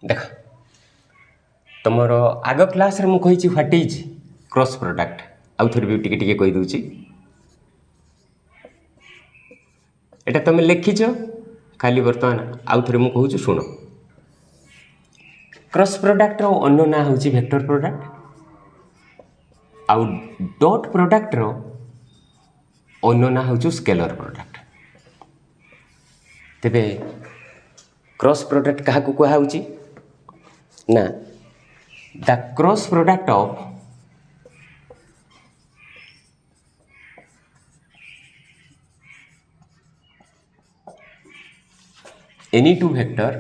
देख तुमर आग क्लास रे मु कही व्हाट इज क्रॉस प्रोडक्ट आउ थोड़ी भी टिके कही दूची एटा तुम लिखिच खाली बर्तमान आउ थोड़ी मु कहूँ शुण क्रॉस प्रोडक्ट रो अन्य ना हूँ वेक्टर प्रोडक्ट आउ डॉट प्रोडक्ट रो अन्य ना हूँ स्केलर प्रोडक्ट तेबे क्रॉस प्रोडक्ट क्या कहुची ना the cross product of any two vector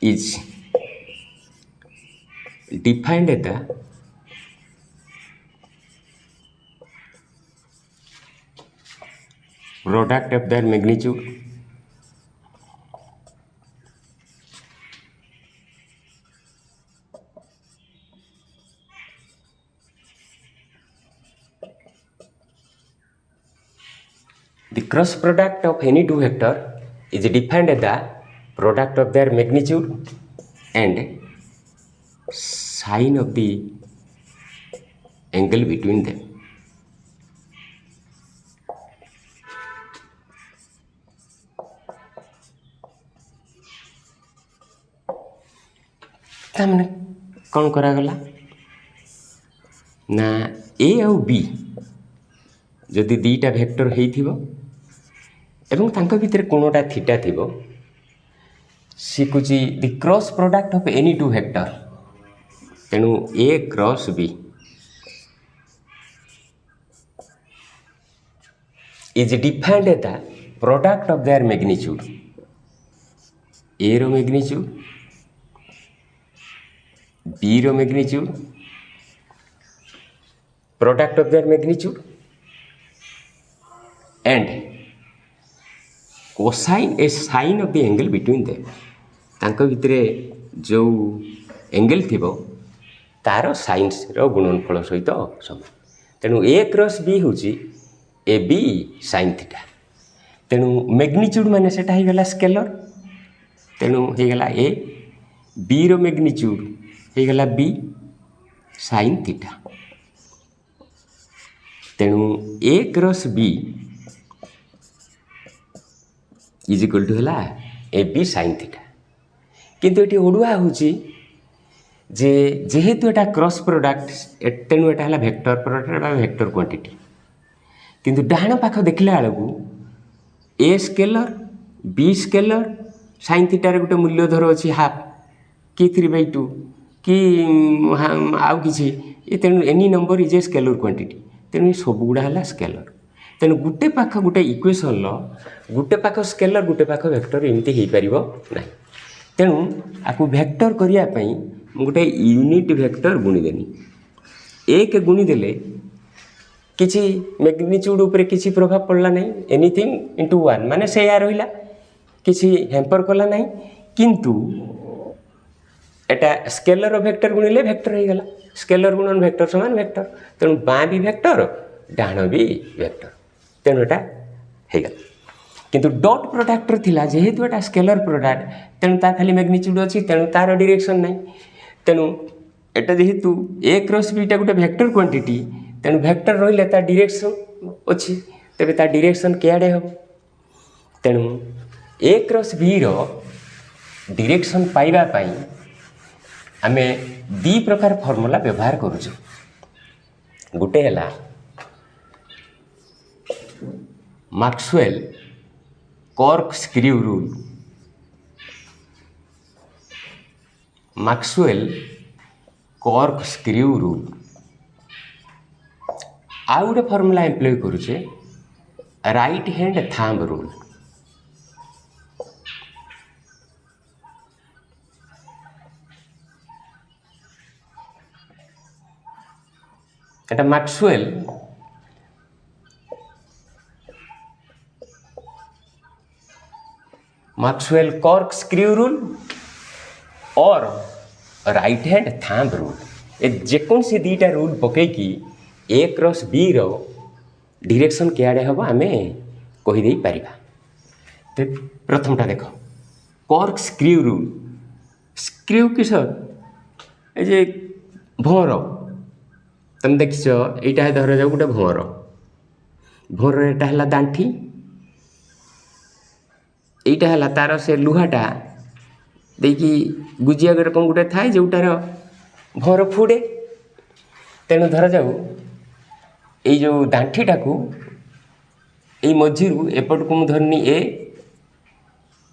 is defined as the product of their magnitude the cross product of any two vector is defined as the product of their magnitude and sine of the angle between them. तामने कौन करागला ना ए आउ B जदि दीटा vector होइथिबो एवं तांको भितर कोनोटा थीटा थिबो सिकुची the cross product of any two vector तेणु A cross B is defined as the product of their magnitude A row magnitude B row magnitude product of their magnitude and cosine a sine of the angle between them तांको भितरे जो angle थिबो तारो science रो गुणनफल सहित समान तेणु A cross B होची A B sine theta तेणु मैग्नीट्यूड माने सेटा ही गला स्केलर तेणु हे गला ए बी रो मैग्नीट्यूड हे गला बी साइन थीटा तेणु A cross B is equal to है ए बी साइन थीटा किंतु ये ओडुआ हूँ जे जेहेतु एटा क्रॉस प्रोडक्ट तेणु एटा है वेक्टर प्रोडक्ट वेक्टर क्वांटिटी किंतु डाहाण पाख देखला बेलू A scalar B scalar sine थीटार गोटे मूल्य धर अच्छी हाफ कि 3/2 कि आउ कि तेणु any number is a scalar quantity तेणु ये सबुगुड़ा है स्केलर तेणु गोटे पाख गोटे इक्वेशन गोटे पाख स्केलर गोटे पाख वेक्टर एमती हो पार ना तेणु आपको वेक्टर करने गोटे यूनिट वेक्टर गुणीदेनी एक गुणीदेले किसी मैग्नीट्यूड उपरे किसी प्रभाव पड़ला नहीं एनीथिंग इंटू वन माने से या रहा किसी हेम्पर कला नहीं किंतु एटा स्केलर वेक्टर गुणिले वेक्टर हो गला स्केलर गुणन वेक्टर समान वेक्टर तेणु बाँ भी वेक्टर डाण भी वेक्टर तेणु एटा हो गला किंतु डॉट प्रोडक्ट थिला जेहेतु एटा स्केलर प्रोडक्ट तेणु तार खाली मैग्नीट्यूड अच्छी तेणु तार डायरेक्शन नहीं तेणु एटा जेहेतु ए क्रॉस बीटा गोटे वेक्टर क्वांटिटी तेणु वेक्टर रहिले तार डायरेक्शन अच्छी तेबे तार डायरेक्शन केआडे हम तेणु ए क्रॉस बी रो डायरेक्शन पाइबा पई आमे दी प्रकार फॉर्मूला व्यवहार करूछु गोटे हला Maxwell cork screw rule Maxwell cork screw rule आउ गोटे फॉर्मूला एम्प्लॉय करूचे राइट हैंड थंब रूल एटा मैक्सवेल कॉर्क स्क्रू रूल और राइट हैंड थंब रूल ए जेकोसी दीटा रूल पकईकी ए क्रॉस बी रो डायरेक्शन केआडे हम आमे कहीदे पारिबा। तो प्रथमटा देख कर्क स्क्रू रूल। स्क्रू किस ये भंवर तुम देखिछ यहाँ धर जाओ गोटे भंवर भंवर एटा है दांठी यहाँ है तार से लुहाटा देखिए गुजिया रकम गोटे थाए जोटार भंवर फुड़े। तेणु धर जाऊ ये जो दांठीटा को ये मझी एपट को धरनी ए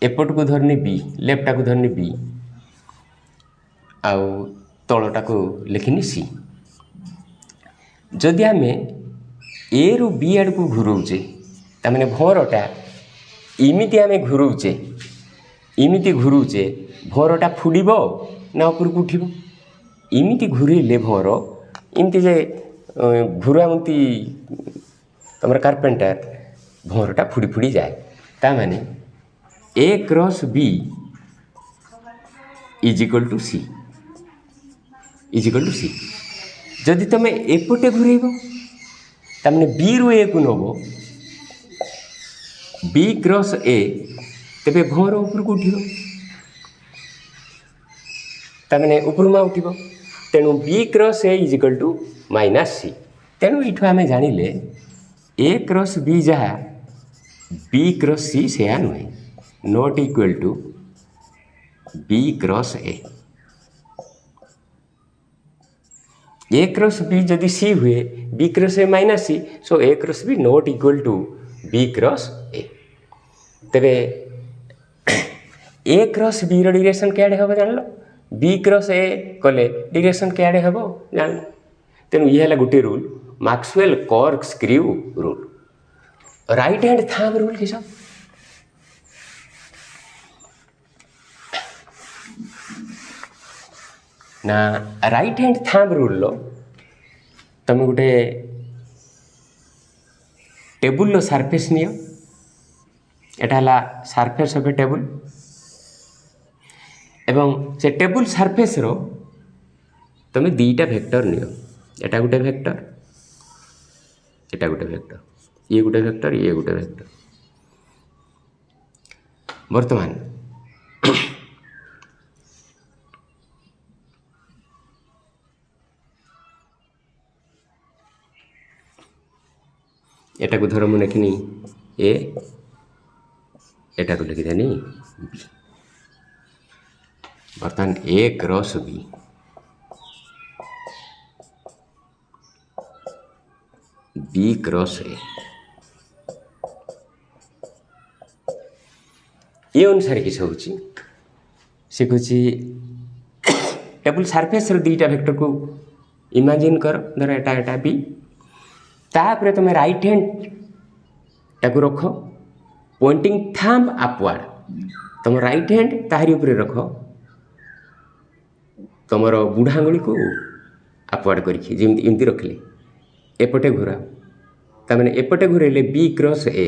एपट को धरनी बी लेफ्टा को धरनी बी आउ तलटा को लिखनी सी। जदि आम ए रु बी आड़ को घूरोचे तमें भंवरटा इमिति आम घूरोचे इमिति घूरोचे भंवरटा फुड़ब ना उपरको उठिब। इमिति घूरेले भंवर इमती जे घूरामती तुम कार्पेंटर भंवरटा फुड़ी फुड़ी जाए। तामाने A cross B is equal to C जदि तुम एपटे घूरेब तमें बी रु ए को नब बी क्रॉस ए तेरे भंवर उपरको उठिब तमें उपरमा उठिब। तेणु B cross A is equal to minus C. तेणु ये आम जानिले ए क्रॉस बी जहाँ बी क्रॉस सी से नुहे not equal to B cross A cross B जदि सी हुए B cross A minus C so A cross B not equal to B cross A. तेरे ए क्रॉस बी रो direction क्या हम जान B cross ए कले डायरेक्शन क्या हम जान। तेणु ये है गोटे रूल मैक्सवेल कर्क screw rule. Right hand thumb rule किस ना राइट हैंड थंब रूल तुम गोटे टेबुल सरफेस नियो एटा है सरफेस ऑफ ए टेबुल एवं से टेबुल सरफेस रो तुम दीटा वेक्टर नियो एटा गोटे वेक्टर एटा गोटे वेक्टर ये गोटे वेक्टर ये गोटे वेक्टर। वर्तमान एटा को धर मुझे लिखनी ए एटा को लिखिदेनी बी। बर्तमान A cross B B cross A ये अनुसार किस हो टेबुल सरफेस दीटा वेक्टर को इमेजिन कर धर एटा एटा बी तापर तुम राइट हैंड टाक रख पॉइंटिंग थंब अपवर्ड तुम राइट हैंड ताहारी ऊपर रख तुम बुढ़ा आंगुली को अपवर्ड करमती रखले एपटे घूरा तमें एपटे घूरेले बी क्रॉस ए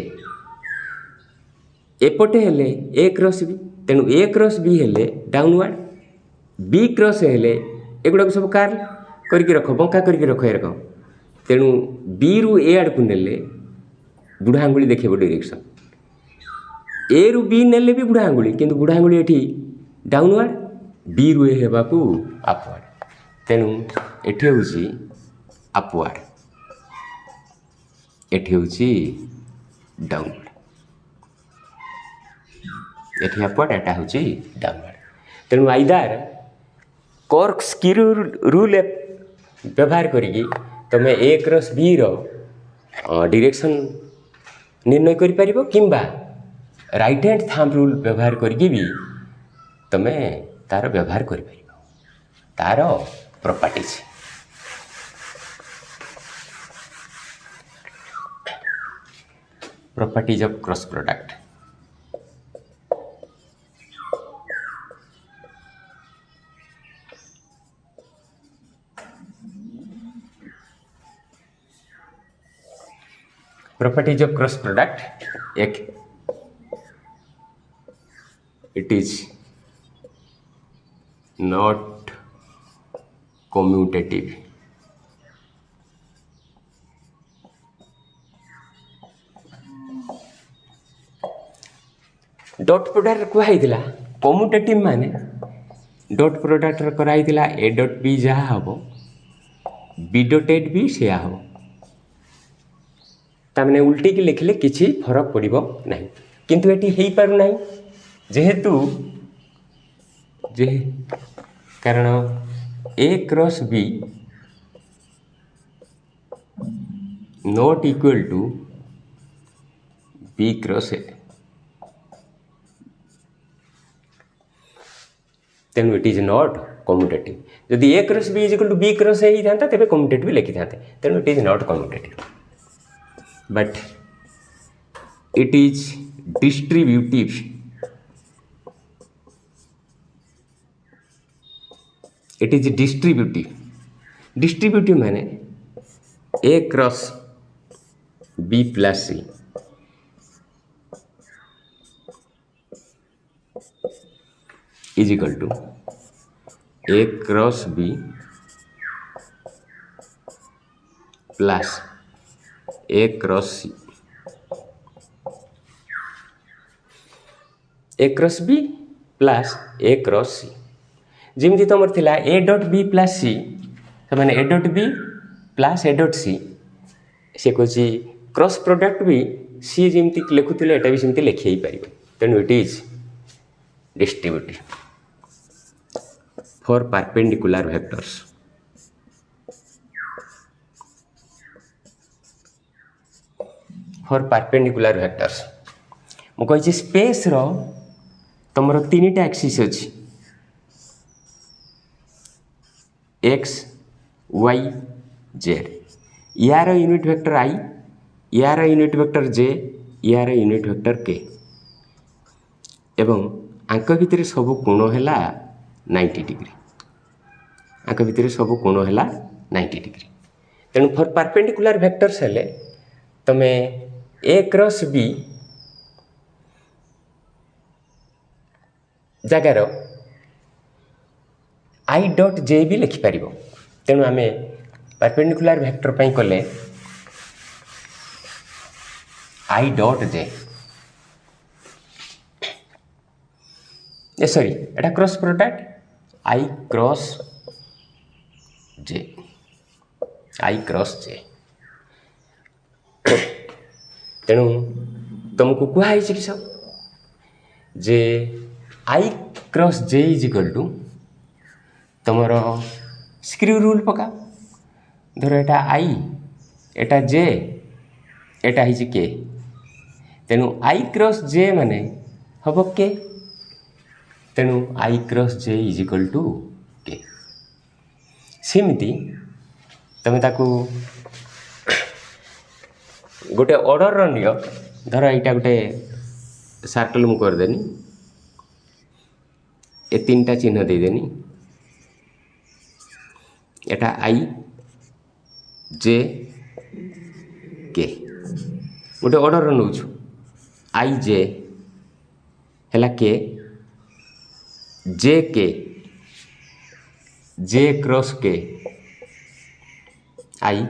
एपटे हेले ए क्रॉस बी। तेणु ए क्रॉस बी हेले डाउनवर्ड बी क्रॉस हेले एगुड़ा सब कार्ल करके रख बंका करके रख ए रकम। तेणु बी रु ए आड़ को नेले बुढ़ा आंगुली देखेब डायरेक्शन ए रु बी नेले भी बुढ़ा आंगुली किंतु बुढ़ा आंगुली एठी डाउनवर्ड बी रु ए हेबा को अपवर्ड। तेणु एठी होउची अपवर्ड एठी होउची डाउनवर्ड एठी अपवर्ड एटा होउची डाउनवर्ड। तेणु आइदर कर्क स्क्रू रूल व्यवहार करिकी तमें ए क्रॉस बी रो डायरेक्शन निर्णय करि परिबो किंबा राइट हैंड थंब रूल व्यवहार करके भी तमें तार व्यवहार करि परिबो तार properties. Properties of cross product properties of cross product एक it is not commutative dot product कहला कम्यूटेटिव माने डॉट प्रोडक्ट कराइला ए डॉट बी जहाँ हम बी डॉटेड भी से हम ताने उल्टी की लिखले किसी फरक पड़ो ना किंतु एटी हो पार ना जेहेतु जे कारण A cross B not equal to B cross A तेणु इट इज नॉट कम्यूटेटिव जदि A cross B is equal to B cross A होता तेरे कम्यूटेटिव लिखि था तेणु it is not commutative but it is distributive it is distributive माने A cross B plus C is equal to A cross B plus A cross C A cross B plus A cross C जमी तुम थिला A dot B plus C मैंने A dot B plus A dot C C कहे cross product भी सी जमी लिखुले एटा भी सेमती लिखी पार तेणु it is distributive for perpendicular vectors for perpendicular vectors मुझे स्पेस रो तुमर तीन टा एक्सिस अच्छी एक्स वाई जेड यार यूनिट वेक्टर आई यार यूनिट वेक्टर जे यार यूनिट वेक्टर के एवं आंक भितर सब कोण है 90 डिग्री आंक भितर सब कोण है 90 डिग्री तेणु फॉर परपेंडिकुलर वेक्टर्स हेले तमे ए क्रॉस बी जगार आई डॉट जे भी लिखिपर तेणु आम परपेंडिकुलर वेक्टर पर कले आई डॉट जे सॉरी एटा cross product I cross J तेणु तुमको कहुई कि सब जे I cross J is equal to तुमर स्क्रू रूल पका धर एटा आई एटा जे एटा ही के तेणु आई क्रॉस जे माने हम के तेणु I cross J is equal to K सेमती तुम ताकू गोटे ऑर्डर नियो धर यहाँ गोटे सर्कल मु करदेनी ए तीन टा चिन्ह देदेनी एटा आई जे के गोटे ऑर्डर नौ आई जे है के जे क्रॉस के आई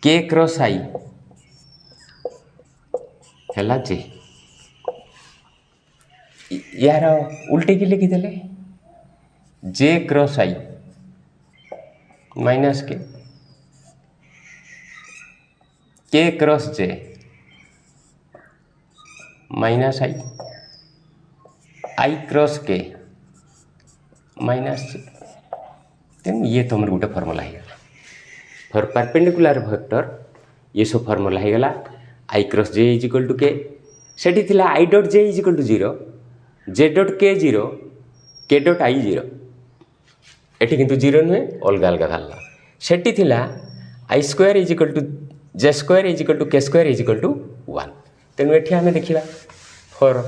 के क्रॉस आई है जे यार उल्टे की लिखिदेले जे क्रॉस आई माइनस के क्रॉस जे माइनस आई क्रॉस के माइनस जे तेणु ये तुम गोटे फर्मूला हो गला फॉर परपेंडिकुलर वेक्टर ये सब फर्मूला हो गला I cross J is equal to K सेठी थिला I dot J is equal to 0 J dot K 0 के डॉट आई 0 एटी किंतु 0 नुहे अलग अलग बाहर सेठी थिला I square is equal to J square is equal to K square is equal to 1 तेणु एठी आमे देखिबा फॉर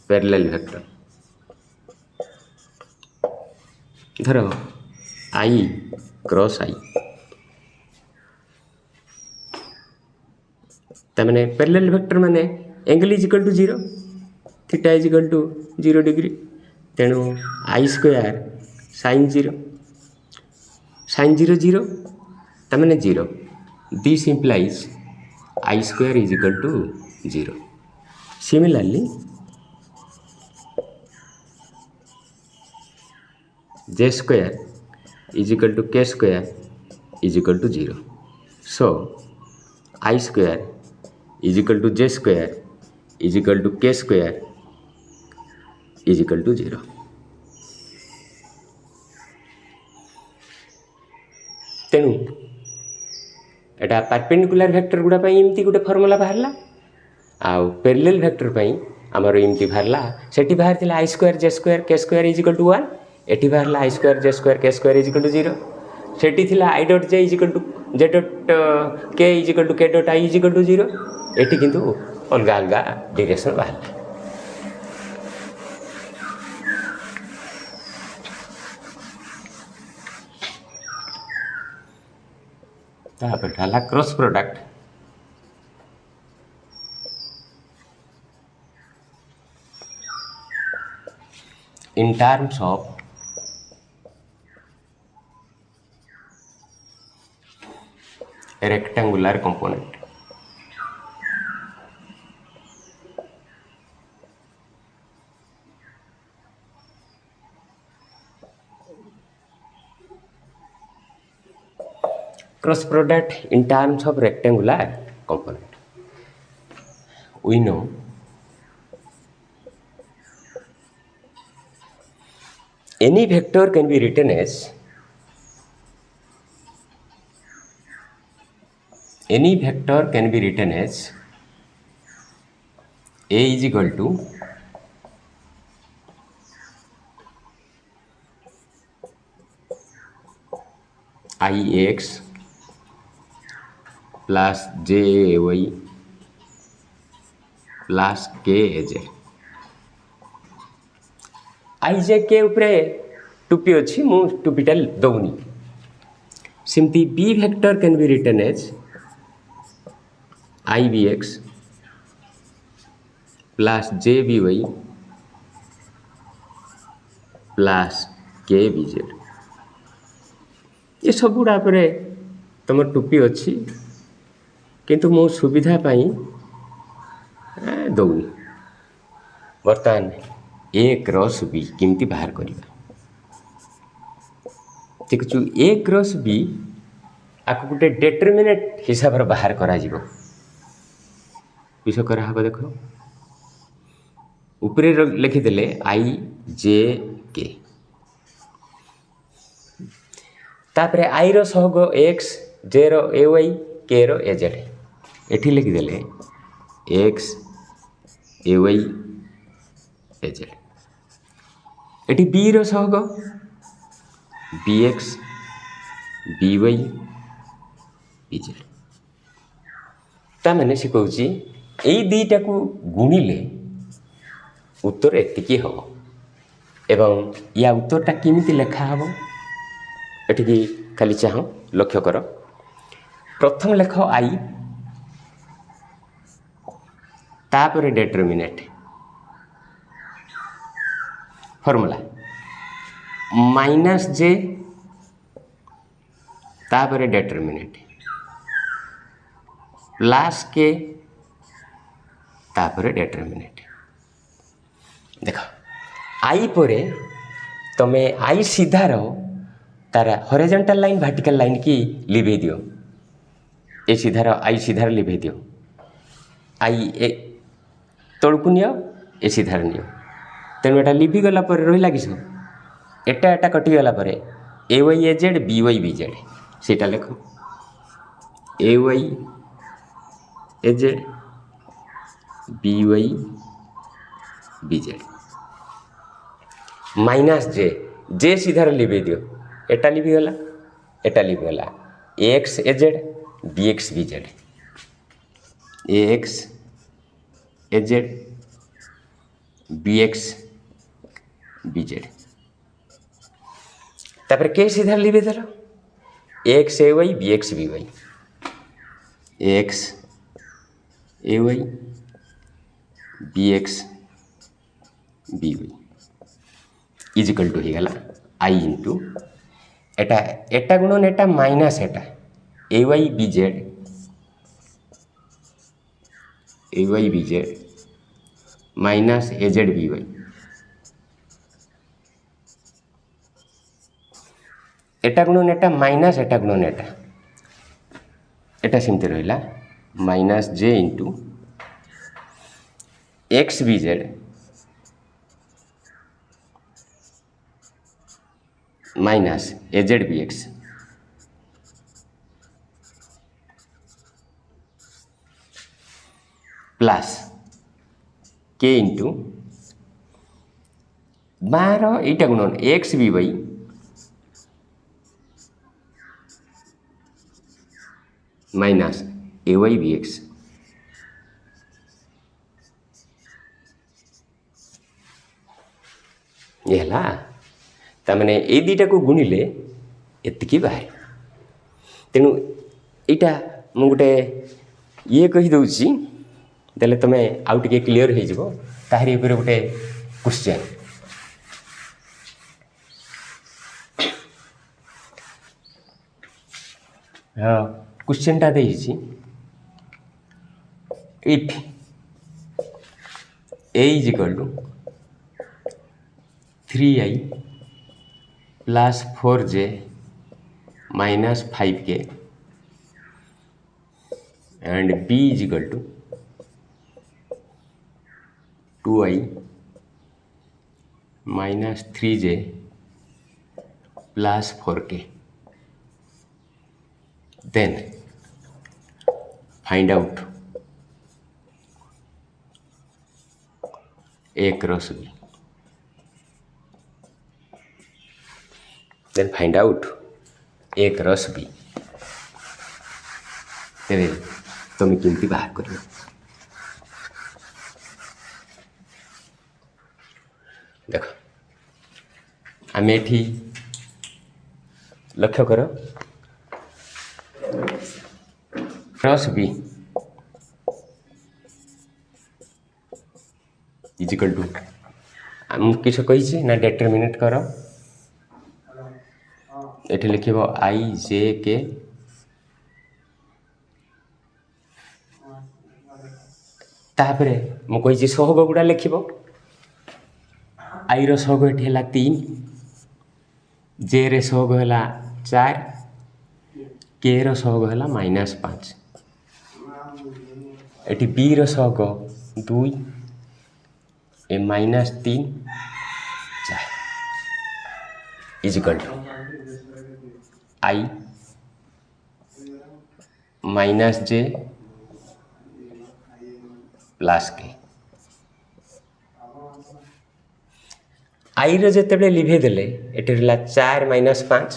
पैरेलल वेक्टर धर आई क्रॉस आई तमें पैरेलल वेक्टर माने angle is equal to 0 theta is equal to 0 degree तेणु i square sine 0 0 तमें 0 This implies I square is equal to 0. Similarly, J square is equal to K square is equal to 0. So, I square is equal to J square is equal to K square is equal to 0. तेणु एटा perpendicular vector गुड़ा एमती गोटे formula बाहरला आउ parallel vector आमर एमती बाहरला सेठी बाहर I square J square K square is equal to 1 एटी बाहरला I square J square K square is equal to 0 सेठी थिला I dot J is equal to J dot K is equal to K dot I is equal to 0 एटी किंतु अलग अलग direction बाहरला तापर cross product in terms of a rectangular component. Cross product in terms of rectangular component. We know any vector can be written as A is equal to Ix plus Jy plus Kaz. I J K उपरे टुपी अच्छी मु टुपीटा दौनी सिमती B vector can be written as I B X plus J B Y plus K B Z ये सब गुड़ा पर तुम टुपी अच्छी किंतु मो सुविधा पाई दौनी बर्तमान ए क्रॉस बी किमती बाहर करवा देखु ए क्रॉस बी आपको गोटे डेटरमिनेट हिसाब से बाहर करा विषय करा देखो ऊपर लिखिदेले आई जे के तापरे आई रो सहग एक्स जे रो ए वाई के रो ए जेड एठी लिखिदेले X A Y A Z एटी बी रो सहग B X B Y B Z ता माने से कहूँ यही दुईटा को गुणिले उत्तर एतिकी हम एवं या उत्तरटा केमिति लेखा हम एटिकी खाली चाह लक्ष्य कर प्रथम लेख आई तापर डेटरमिनेट फॉर्मूला माइनस जे तापर डेटरमिनेट प्लस के तापर डेटरमिनेट देख आई पर तमे आई सीधार तार हॉरिजॉन्टल लाइन वर्टिकल लाइन की लिभे दियो ए सीधार आई सीधार लिभे दियो आई ए तलकू नियो ए सीधार नियो तेणु एटा लिभि गला पर रहिला किस एटा एटा कटिगला पर A Y A Z B Y B Z सेटा लेख A Y A Z B Y B Z minus J J सीधार लिभे दियो एटा लिभि गला एटा लिभि गला X A Z B X B Z A X A Z B X B Z तापर के सीधा लिभे देल X A Y B X B Y X A Y B X B Y is equal to होगला I into एटा एटा गुणन एटा minus एटा A Y B Z A Y B Z minus A Z B Y एटा गुणन एटा minus एटा गुणन एटा सेमती रहिला minus J into X B Z minus A Z B X plus K into 12 एटा गुणन X B Y minus A Y B X ये है तमें ये दुईटा को गुणिले एतिकी बाहर तेणु यहाँ मु गोटे ये कहीदे देले तुम आउ टे क्लीयर हो ताहरी उपर गोटे क्वेश्चन हाँ क्वेश्चन टा देइछि if a is equal to 3i plus 4j minus 5k and b is equal to 2i minus 3j plus 4k. Then find out A cross B. Then find out A cross B. तेरे तुम किमती बाहर करो देखो आम एठी लक्ष्य करो क्रॉस बी इजिकल टू आम किस कही ना डिटरमिनेट कर ये लिख आई जे के तापरे मुझे सहग गुड़ा लिख आई रहग ये 3 जे रे सहग है 4 के रहग है -5 ये बी रहग 2 A -3 4 is equal to I minus J plus K I रे लिभे देले एटे रहा 4 - 5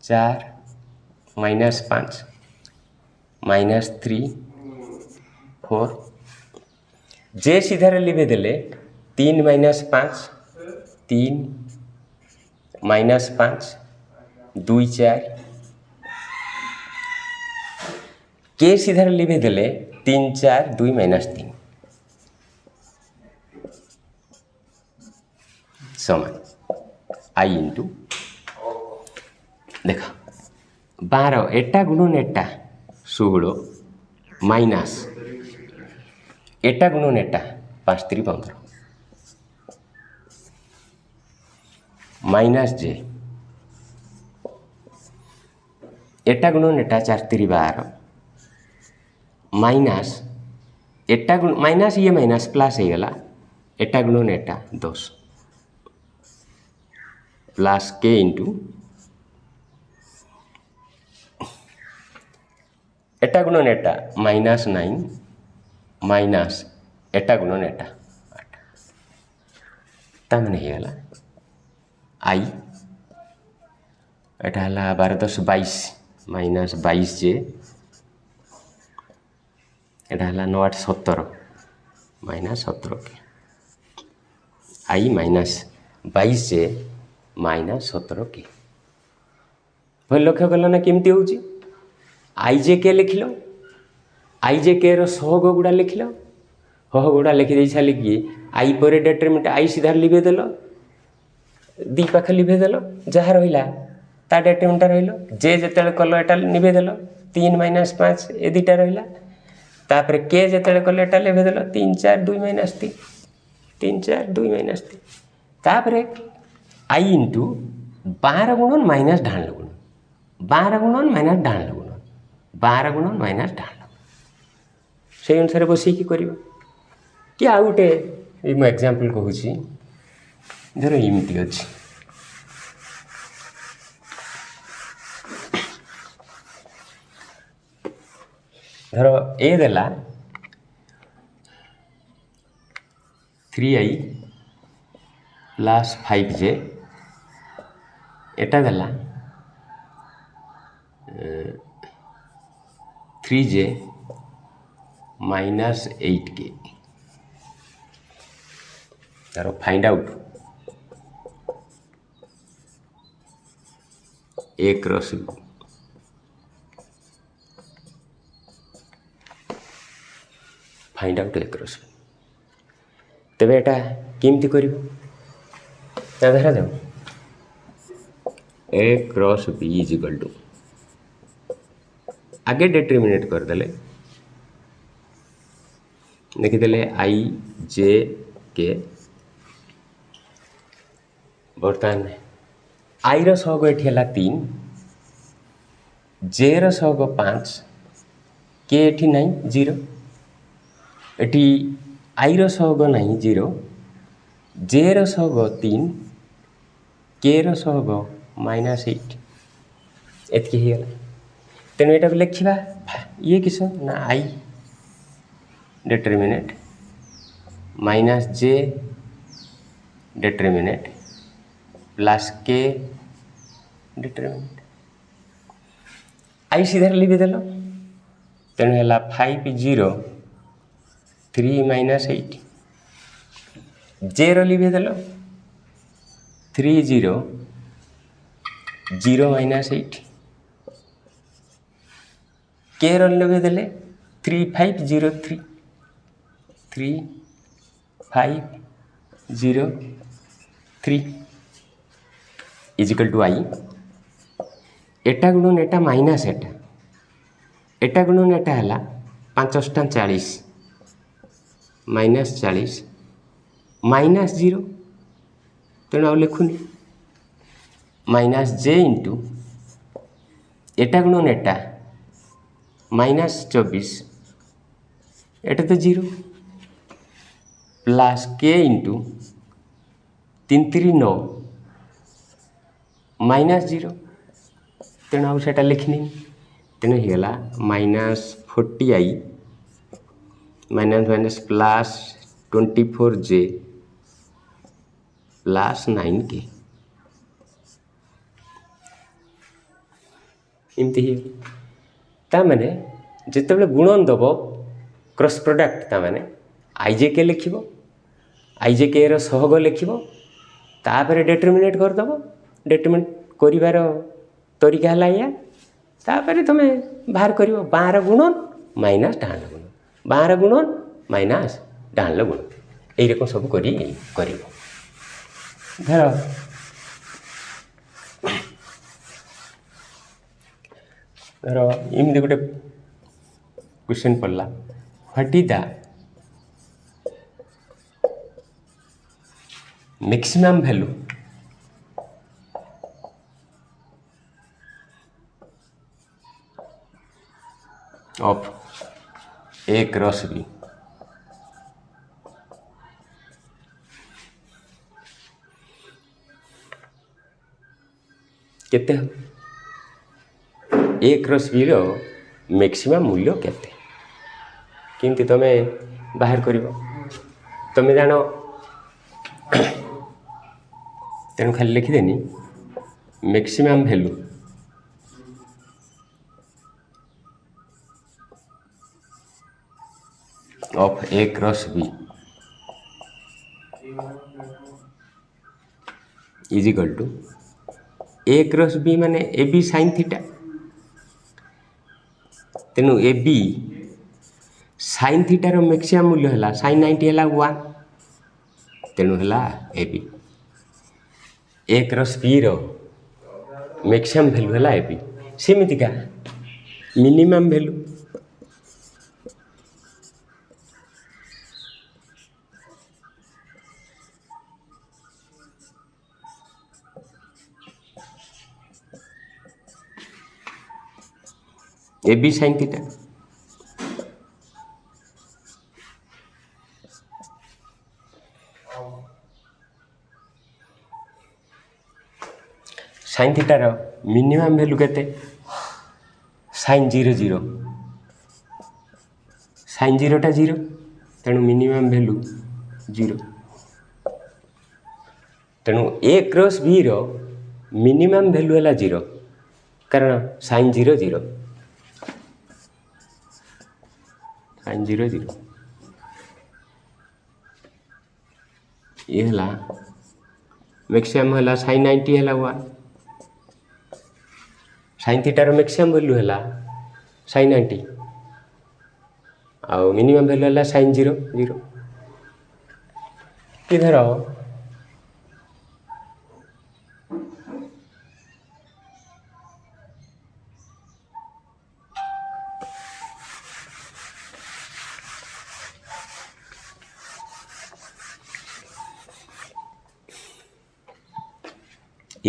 4 - 5 -3 4 जे सीधारे लिभे देले 3 - 5 3 -5 2 4 के सीधारे लिभे देले 3 4 2 -3 समान आई इंटू देख 12 एटा गुणन एटा 16 माइनस एटा गुणन एटा 5 3 15 माइनस जे एटा गुणन एटा 4 3 12 माइनस एटा माइनस ये माइनस प्लस हो गला एटा गुणन एटा 10 प्लस के इंटू एटा गुणन एटा -9 माइनस एटा गुणन एटा 8 तमने हो गला आई एटा हला 12 10 22 माइनस 22 जे एटा हला 9 8 17 माइनस 17 के आई माइनस 22 जे माइनस 17 के भल लक्ष्य कल ना केमती हो आई जे के लिख लो आई जे के सहग गुड़ा लिख लो हह गुड़ा लिखि दे सारे कि आई पर डिटरमिनेंट आई सीधा लिभे देल दी पाख लिभे देल जहाँ रहा ता डिटरमिनेंट रहा जे जिते कल एटा निभे देल 3 - 5 ए दुटा रहा तापर के जिते कले एटा लिखेदेल 3 4 2 माइनस 3 3 4 2 माइनस 3 तापर आई इंटू 12 गुणन माइनस ढाण गुणन 12 गुणन माइनस ढाण गुणन 12 गुणन माइनस ढाण से अनुसार बसिकी कर कि आउ गोटे मु एग्जांपल कहूँ धर इमती अच्छी धर ए देला 3i प्लस 5j एटा देला 3j माइनस 8k तार find out A cross B find out A cross B तेरे एटा केमती कर देखा जाओ A cross B is equal to आगे डिटरमिनेट करदेले लिखिदेले आई जे के बर्तमान आई रहग ये 3 जे रहग 5 के ये ना 0 एटी आई रहग ना 0 जे रहग 3 के रहग -8 एतकी होगा तेणु यहाँ लिखा ये किस ना आई डिटरमिनेट माइनस जे डिटरमिनेट प्लस के डिटरमिनेट आई सीधा लिखिदेल तेणु है 5 0 3 माइनस 8 जे लिखिदेल 3 0 0 माइनस 8 के लिखिदेले 3 5 0 3 3 5 0 3 इजिकल टू आई एटा गुणन एटा माइनस एटा गुणन एटा है 5 40 माइनस 40 माइनस 0 तेणु आ लिखुनी माइनस जे इंटू एटा गुणन एटा माइनस 24 एटा तो 0 प्लस के इंटू 3 3 9 माइनस 0 तेणु आउ से लिखनी तेणु होगा minus 40i minus minus plus 24j plus 9k इमती ताने जिते गुणन दब क्रॉस प्रोडक्ट ताने आईजे के लिख आईजे के सहग लिख तापर डिटरमिनेट करदेव डिटरमिनेट कर तरीका है या तापर तुम बाहर कर 12 गुणन माइनस डाण गुणन 12 गुणन माइनस डाण गुणन यही रकम सब कर धर धर इमती गोटे क्वेश्चन पड़ला what is the maximum value of A cross b केते ए क्रॉस बी रो मैक्सिमम मूल्य केते किंतु तमे बाहर करिवो तमे जानो तेणु खाली लिखिदेनी maximum value of A cross B is equal to A cross B माने ए बी साइन थीटा तेणु ए बी साइन थीटार मैक्सिमम मूल्य है साइन 90 है 1 तेणु है ए बी ए क्रॉस बी रो मैक्सिमम वैल्यू है ए बी सेमितिका minimum value A B sine theta sine थीटार मिनिमम भैल्यू केते साइन 0 0 साइन 0टा 0 तेणु मिनिमम भैल्यू 0 तेणु A cross B row minimum value है 0 कारण साइन 0 0 साइन 0 0 ये है मैक्सिमम है साइन 90 है 1 साइन थीटार मैक्सिमम वैल्यू है साइन 90 आउ मिनिमम वैल्यू है साइन 0 0 इधर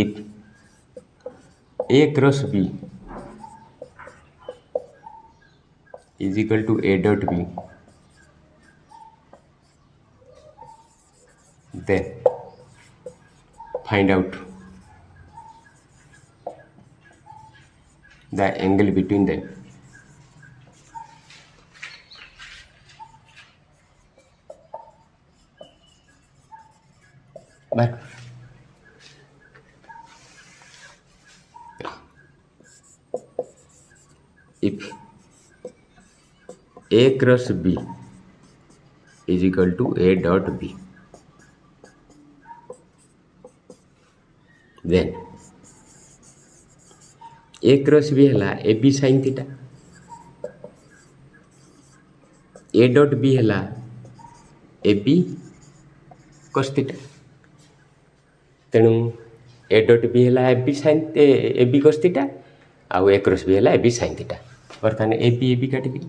if A cross B is equal to A dot B, then find out the angle between them. But if A cross B is equal to A dot B, then A cross B है A B sine theta, A dot B है ए b cos theta, तेणु A dot B है A B sine a b cos theta आउ a cross B है A B sine theta. बर्तमान A B काटिदी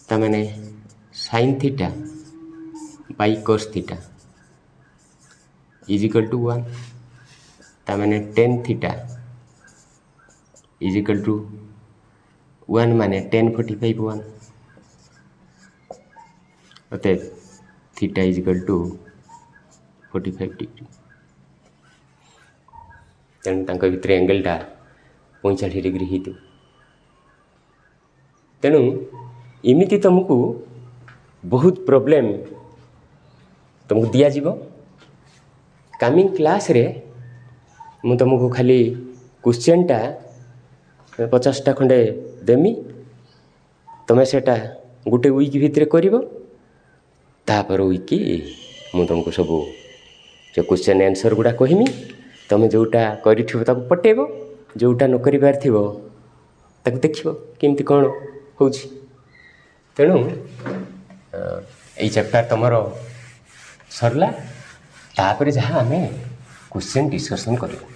तमाने sine theta by cos theta is equal to 1 तमाने tan theta is equal to 1 माने 1045 1 अतएव theta is equal to 45 degree. तेणु तांको भितर एंगलटा 45 डिग्री ही। तेणु इमिति तुमको बहुत प्रॉब्लम तुमको दिया जीवो। कमिंग क्लास रे मु तुमको खाली क्वेश्चनटा 50टा खंडे देमी, तुम्हें सेटा गोटे वीक भितर करिवो, तापर वीक मु तुमको सब जो क्वेश्चन आंसर गुड़ा कहमी, तुम जोटा करिथिबो ताको पटेबो, जोटा न करि पारथिबो ताको देखिबो केमती कोन होउछि। तेणु यही चैप्टर तुमर सरला, तापर जहाँ आमे क्वेश्चन डिस्कशन करिबो।